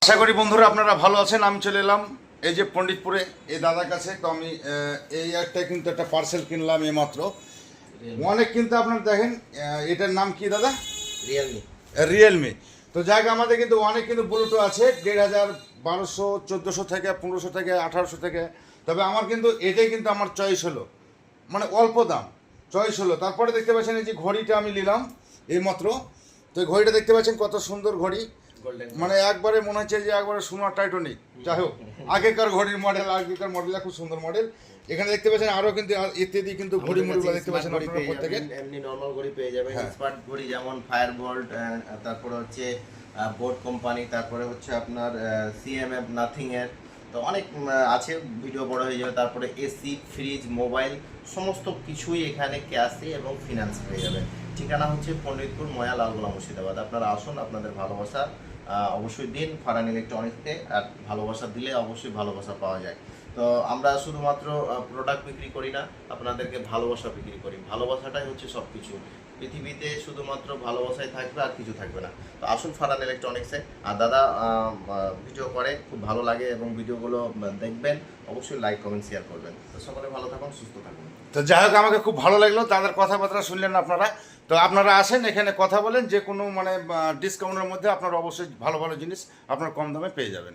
আশা করি বন্ধুরা আপনারা ভালো আছেন। আমি চলে এলাম এই যে পণ্ডিতপুরে এই দাদার কাছে। তো আমি এই একটা কিন্তু একটা পার্সেল কিনলাম এইমাত্র। অনেক কিন্তু আপনার দেখেন এটার নাম কি দাদা? রিয়েলমি। তো যাক আমাদের কিন্তু অনেক কিন্তু ব্লুটুথ আছে 1500, 1200, 1400 থেকে 1500 থেকে 1800 থেকে। তবে আমার কিন্তু এটাই কিন্তু আমার চয়েস হলো, মানে অল্প দাম চয়েস হলো। তারপরে দেখতে পাচ্ছেন এই যে ঘড়িটা আমি নিলাম এইমাত্র। তো এই ঘড়িটা দেখতে পাচ্ছেন কত সুন্দর ঘড়ি, মানে একবারে মনে হচ্ছে যে একবারে সোনার টাইটানিক। যাই হোক, আগেকার ঘড়ির মডেল, আগেকার মডেলটা খুব সুন্দর মডেল। এখানে দেখতে পাচ্ছেন আরো কিন্তু ইত্যাদি কিন্তু ঘড়ি মুড়িগুলো দেখতে পাচ্ছেন আপনারা প্রত্যেকে। এমনি নরমাল ঘড়ি পেয়ে যাবেন, স্মার্ট ঘড়ি যেমন ফায়ার বোল্ট, তারপরে হচ্ছে বোট কোম্পানি, তারপরে হচ্ছে আপনার সিএমএফ নাথিং এর। তো অনেক আছে, ভিডিও বড় হয়ে যাবে। তারপরে এসি, ফ্রিজ, মোবাইল সমস্ত কিছুই এখানে ক্যাশে এবং ফিনান্স পেয়ে যাবেন। ঠিকানা হচ্ছে পণ্ডিতপুর, ময়া, লালগোলা, মুর্শিদাবাদ। আপনারা আসুন, আপনাদের ভালোবাসা অবশ্যই দিন ফারহান ইলেকট্রনিক্সকে। আর ভালোবাসা দিলে অবশ্যই ভালোবাসা পাওয়া যায়। তো আমরা শুধুমাত্র প্রোডাক্ট বিক্রি করি না, আপনাদেরকে ভালোবাসা বিক্রি করি। ভালোবাসাটাই হচ্ছে সব কিছু। পৃথিবীতে শুধুমাত্র ভালোবাসাই থাকবে, আর কিছু থাকবে না। তো আসুন ফারহান ইলেকট্রনিক্সে। আর দাদা ভিডিও করে, খুব ভালো লাগে এবং ভিডিওগুলো দেখবেন। অবশ্যই লাইক, কমেন্ট, শেয়ার করবেন। তো সকলে ভালো থাকুন, সুস্থ থাকুন। তো যাই হোক, আমাকে খুব ভালো লাগলো তাদের কথাবার্তা শুনলেন আপনারা। তো আপনারা আসেন এখানে কথা বলেন, যে কোনো মানে ডিসকাউন্টের মধ্যে আপনারা অবশ্যই ভালো ভালো জিনিস আপনারা কম দামে পেয়ে যাবেন।